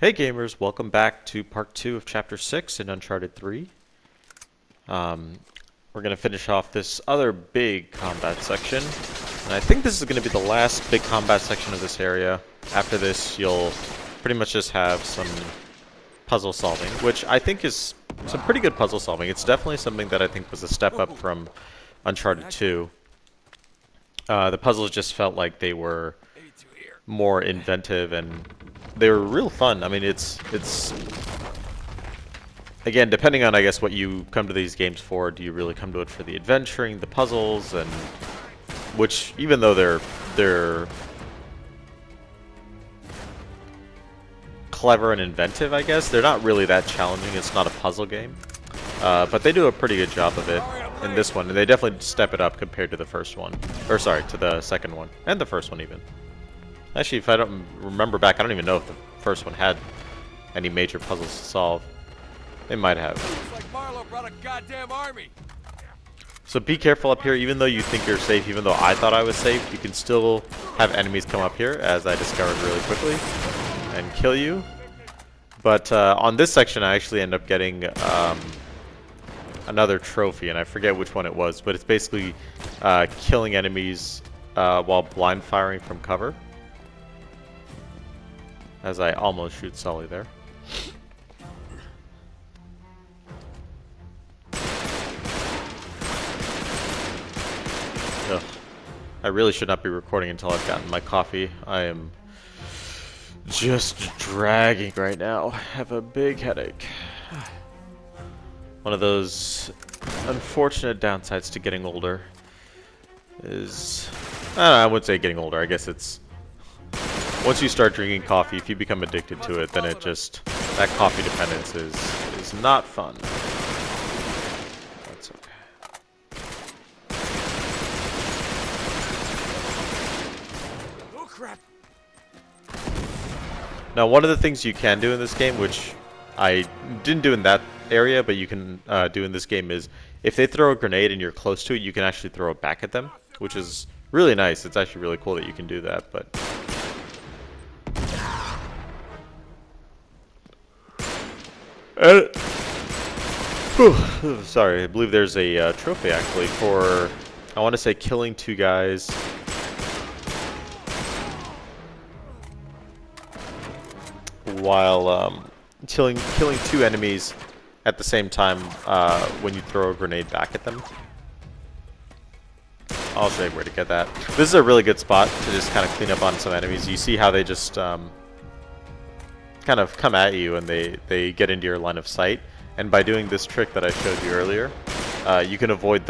Hey gamers, welcome back to part 2 of chapter 6 in Uncharted 3. We're going to finish off this other big combat section. And I think this is going to be the last big combat section of this area. After this, you'll pretty much just have some puzzle solving, which I think is some pretty good puzzle solving. It's definitely something that I think was a step up from Uncharted 2. The puzzles just felt like they were more inventive and they were real fun. I mean, it's again, depending on, I guess, what you come to these games for. Do you really come to it for the adventuring, the puzzles, and which, even though they're clever and inventive, I guess, they're not really that challenging. It's not a puzzle game, but they do a pretty good job of it in this one, and they definitely step it up compared to the first one, or sorry, to the second one, and the first one even. Actually, if I don't remember back, I don't even know if the first one had any major puzzles to solve. They might have. Looks like Marlowe brought a goddamn army. So be careful up here. Even though you think you're safe, even though I thought I was safe, you can still have enemies come up here, as I discovered really quickly, and kill you. But on this section, I actually end up getting another trophy, and I forget which one it was, but it's basically killing enemies while blind firing from cover. As I almost shoot Sully there. Ugh. I really should not be recording until I've gotten my coffee. I am just dragging right now. I have a big headache. One of those unfortunate downsides to getting older is... I wouldn't say getting older. I guess it's... Once you start drinking coffee, if you become addicted to it, then it just... That coffee dependence is not fun. That's okay. Oh crap! Now, one of the things you can do in this game, which I didn't do in that area, but you can do in this game, is if they throw a grenade and you're close to it, you can actually throw it back at them, which is really nice. It's actually really cool that you can do that, but... Sorry, I believe there's a trophy actually for, I want to say, killing two guys. While killing two enemies at the same time when you throw a grenade back at them. I'll show you where to get that. This is a really good spot to just kind of clean up on some enemies. You see how they just kind of come at you and they get into your line of sight. And by doing this trick that I showed you earlier, you can avoid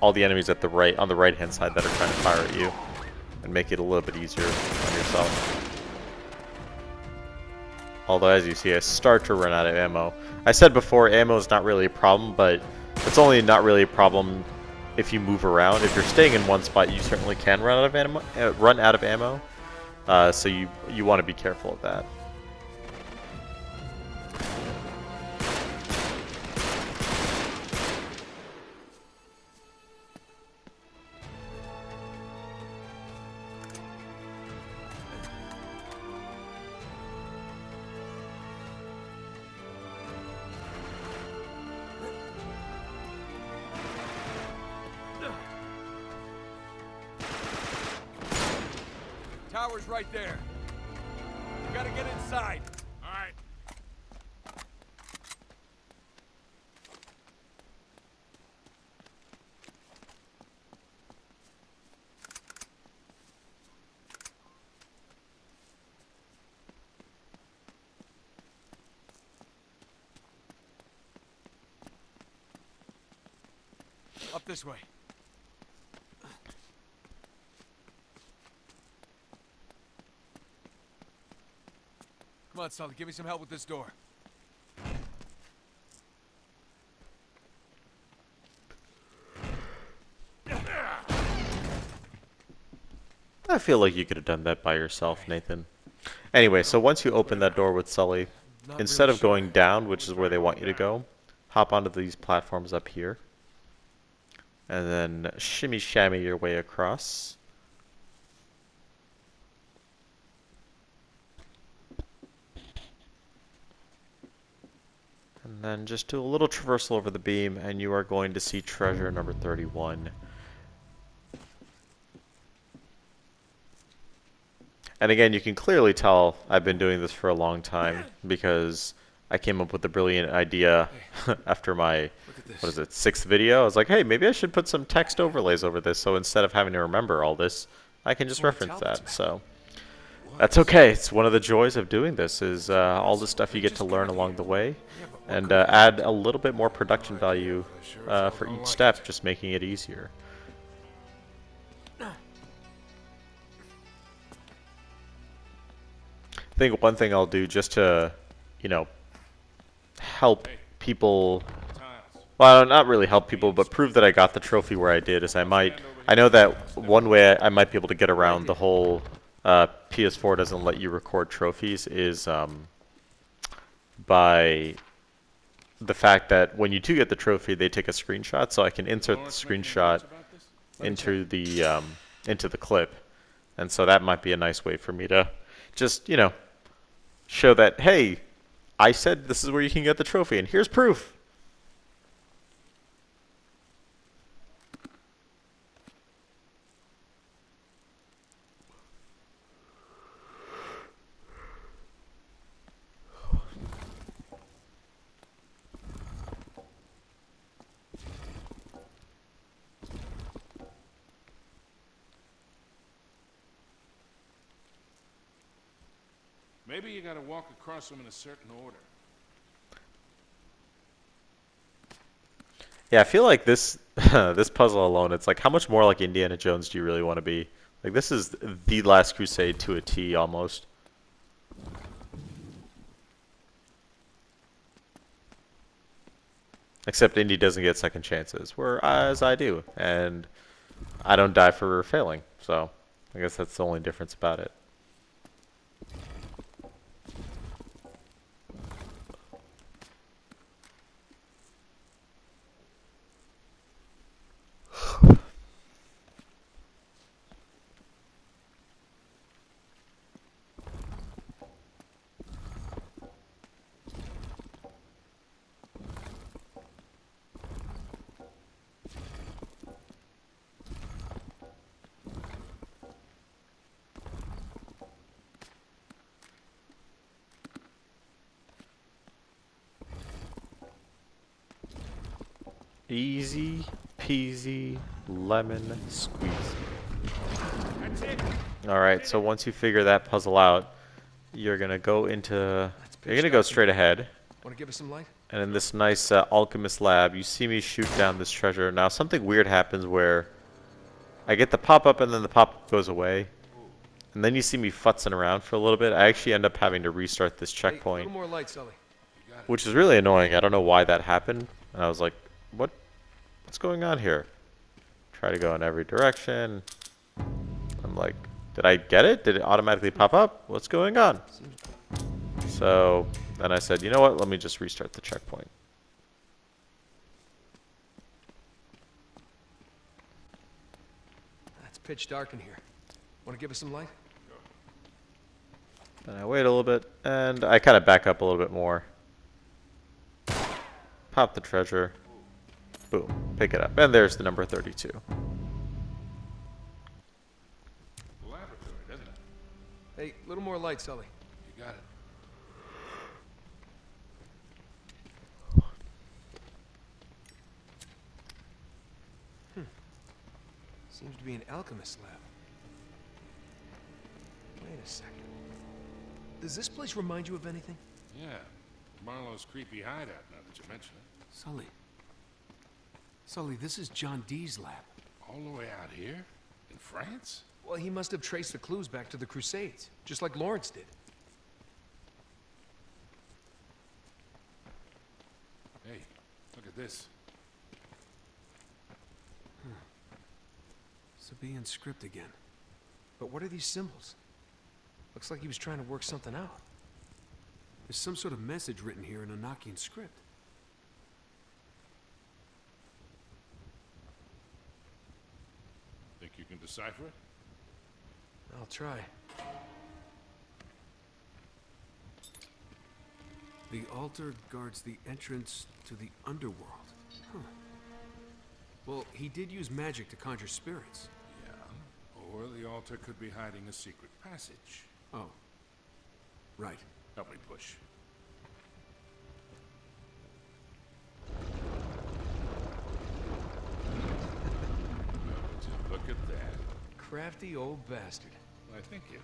all the enemies on the right hand side that are trying to fire at you, and make it a little bit easier on yourself. Although, as you see, I start to run out of ammo. I said before, ammo is not really a problem, but it's only not really a problem if you move around. If you're staying in one spot, you certainly can run out of ammo. So you want to be careful of that. Tower's right there. You gotta get inside. All right. Up this way. Come on, Sully, give me some help with this door. I feel like you could have done that by yourself, Nathan. Anyway, so once you open that door with Sully, instead of going down, which is where they want you to go, hop onto these platforms up here. And then shimmy shammy your way across. And then just do a little traversal over the beam, and you are going to see treasure number 31. And again, you can clearly tell I've been doing this for a long time, because I came up with a brilliant idea after my, what is it, 6th video. I was like, hey, maybe I should put some text overlays over this, so instead of having to remember all this, I can just reference that. So that's okay. It's one of the joys of doing this, is all the stuff you get to learn along the way, and add a little bit more production value for each step, just making it easier. I think one thing I'll do just to, you know, help people, well, not really help people, but prove that I got the trophy where I did, is I know that one way I might be able to get around the whole PS4 doesn't let you record trophies is by the fact that when you do get the trophy, they take a screenshot, so I can insert the screenshot into the clip, and so that might be a nice way for me to just, you know, show that, hey, I said this is where you can get the trophy, and here's proof. Maybe you gotta walk across them in a certain order. Yeah, I feel like this this puzzle alone, it's like, how much more like Indiana Jones do you really want to be? Like, this is the Last Crusade to a T, almost. Except Indy doesn't get second chances, whereas I do, and I don't die for failing, so I guess that's the only difference about it. Easy peasy lemon squeeze. Alright, so once you figure that puzzle out, you're gonna go straight ahead. Want to give us some light? And in this nice alchemist lab, you see me shoot down this treasure. Now something weird happens where I get the pop-up and then the pop-up goes away. And then you see me futzing around for a little bit. I actually end up having to restart this checkpoint. Hey, a little more light, Sully. Which is really annoying. I don't know why that happened. And I was like, what's going on here? Try to go in every direction. I'm like, did I get it? Did it automatically pop up? What's going on? So then I said, you know what? Let me just restart the checkpoint. It's pitch dark in here. Want to give us some light? Then I wait a little bit, and I kind of back up a little bit more. Pop the treasure. Boom. Pick it up. And there's the number 32. Laboratory, doesn't it? Hey, a little more light, Sully. You got it. Seems to be an alchemist lab. Wait a second. Does this place remind you of anything? Yeah. Marlowe's creepy hideout, now that you mention it. Sully. Sully, this is John Dee's lab. All the way out here? In France? Well, he must have traced the clues back to the Crusades, just like Lawrence did. Hey, look at this. Sabaean script again. But what are these symbols? Looks like he was trying to work something out. There's some sort of message written here in Enochian script. Think you can decipher it? I'll try. The altar guards the entrance to the underworld. Huh. Well, he did use magic to conjure spirits. Yeah. Or the altar could be hiding a secret passage. Oh. Right. Help me push. Would you look at that? Crafty old bastard. I think you.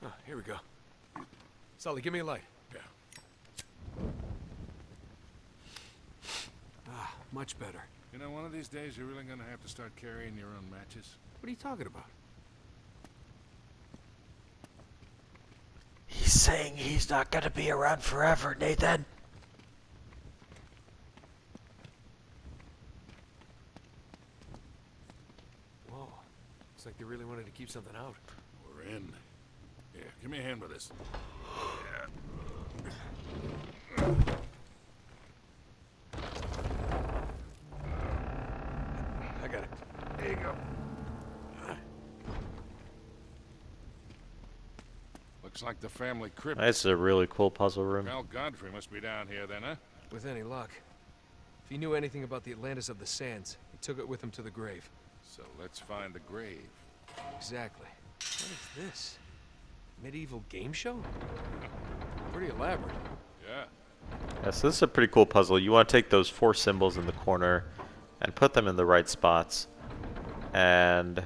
Oh, here we go. Sully, give me a light. Yeah. Ah, much better. You know, one of these days you're really gonna have to start carrying your own matches. What are you talking about? He's saying he's not gonna be around forever, Nathan. Whoa. Looks like they really wanted to keep something out. We're in. Here, give me a hand with this. I got it. There you go. Looks like the family crypt. That's a really cool puzzle room. Well, Godfrey must be down here then, huh? With any luck. If he knew anything about the Atlantis of the Sands, he took it with him to the grave. So let's find the grave. Exactly. What is this? Medieval game show? Pretty elaborate. Yeah. Yeah, so this is a pretty cool puzzle. You want to take those 4 symbols in the corner and put them in the right spots. And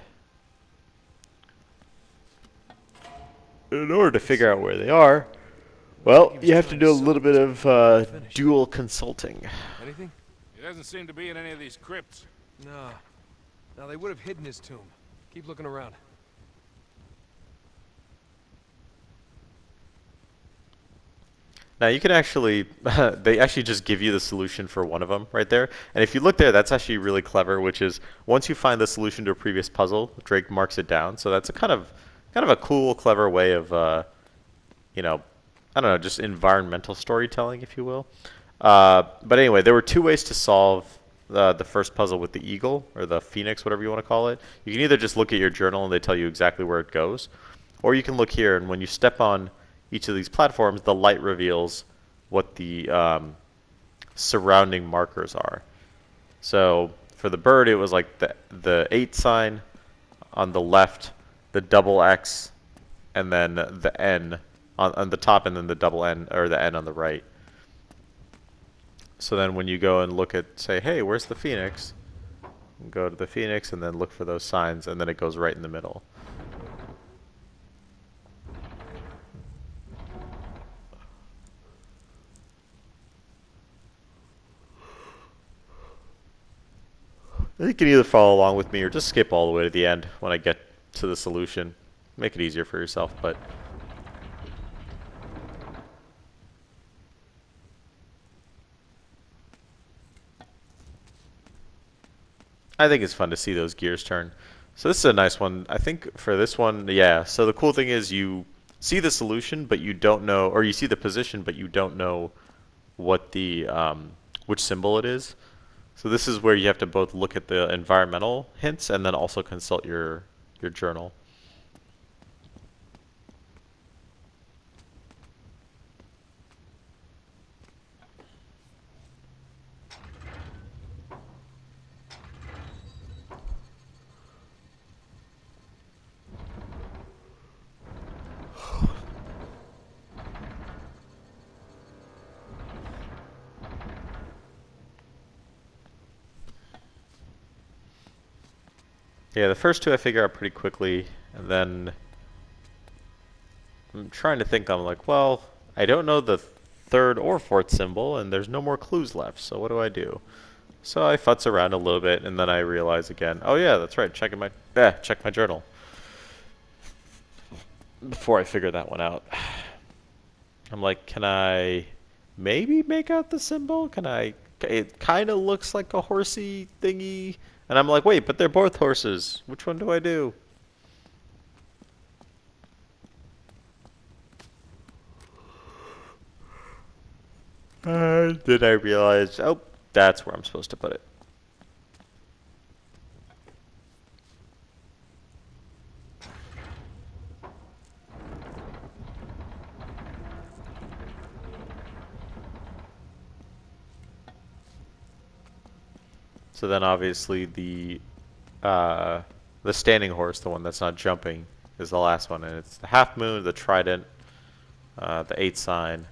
in order to figure out where they are, well, you have to do a little bit of dual consulting. Anything? He doesn't seem to be in any of these crypts. No. Now they would have hidden his tomb. Keep looking around. Now you can actually, they actually just give you the solution for one of them right there. And if you look there, that's actually really clever, which is once you find the solution to a previous puzzle, Drake marks it down. So that's a kind of a cool, clever way of, you know, I don't know, just environmental storytelling, if you will. But anyway, there were 2 ways to solve the first puzzle with the eagle, or the phoenix, whatever you want to call it. You can either just look at your journal and they tell you exactly where it goes, or you can look here, and when you step on each of these platforms, the light reveals what the surrounding markers are. So for the bird, it was like the 8 sign on the left, the double X, and then the N on the top, and then the double N, or the N on the right. So then when you go and look at, say, hey, where's the phoenix? Go to the phoenix and then look for those signs, and then it goes right in the middle. You can either follow along with me or just skip all the way to the end when I get to the solution. Make it easier for yourself, but I think it's fun to see those gears turn. So this is a nice one. I think for this one, yeah. So the cool thing is you see the solution, but you don't know, or you see the position, but you don't know what the which symbol it is. So this is where you have to both look at the environmental hints and then also consult your journal. Yeah, the first 2 I figure out pretty quickly, and then I'm trying to think. I'm like, well, I don't know the 3rd or 4th symbol, and there's no more clues left, so what do I do? So I futz around a little bit, and then I realize again, oh yeah, that's right, check my journal. Before I figure that one out. I'm like, can I maybe make out the symbol? It kind of looks like a horsey thingy. And I'm like, wait, but they're both horses. Which one do I do? Then I realized, oh, that's where I'm supposed to put it. So then obviously the standing horse, the one that's not jumping, is the last one, and it's the half moon, the trident, the 8 sign,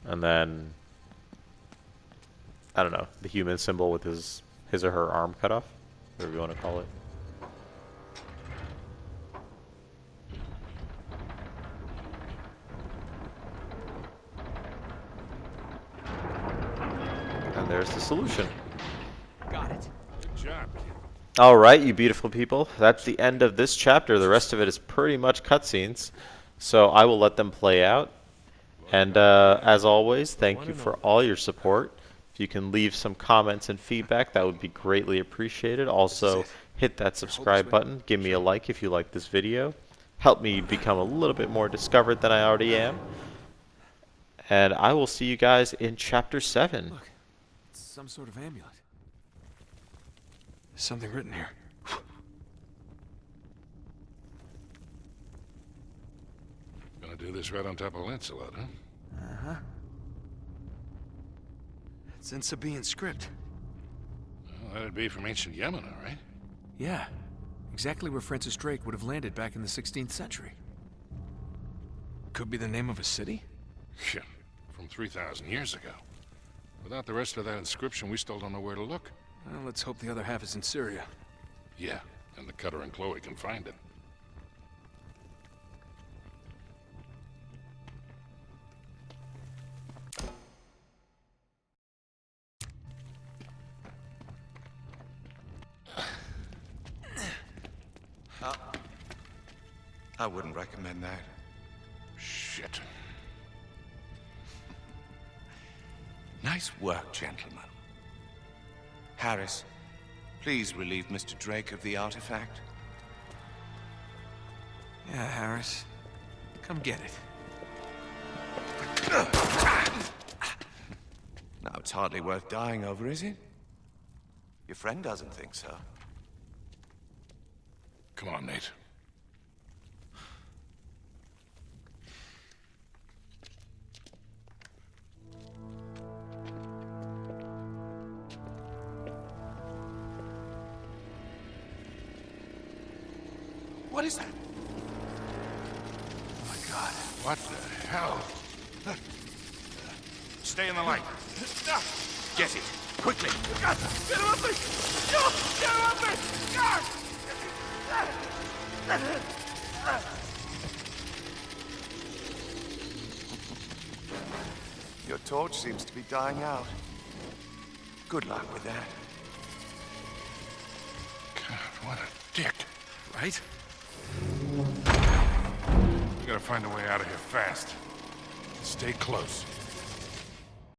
and then I don't know, the human symbol with his or her arm cut off, whatever you want to call it. And there's the solution. Got it. Good job, kid. Alright, you beautiful people. That's the end of this chapter. The rest of it is pretty much cutscenes. So I will let them play out. And as always, thank you for all your support. If you can leave some comments and feedback, that would be greatly appreciated. Also, hit that subscribe button. Give me a like if you like this video. Help me become a little bit more discovered than I already am. And I will see you guys in Chapter 7. Look, it's some sort of amulet. There's something written here. Gonna do this right on top of Lancelot, huh? Uh-huh. It's in Sabaean script. Well, that'd be from ancient Yemen, all right? Yeah. Exactly where Francis Drake would have landed back in the 16th century. Could be the name of a city? Yeah, from 3,000 years ago. Without the rest of that inscription, we still don't know where to look. Well, let's hope the other half is in Syria. Yeah, and the Cutter and Chloe can find it. I wouldn't recommend that. Shit. Nice work, gentlemen. Harris, please relieve Mr. Drake of the artifact. Yeah, Harris. Come get it. Now, it's hardly worth dying over, is it? Your friend doesn't think so. Come on, Nate. What is that? Oh my god. What the hell? Stay in the light. Get it, quickly. Get him up me! Get him up me! Your torch seems to be dying out. Good luck with that. God, what a dick. Right? We gotta find a way out of here fast. Stay close.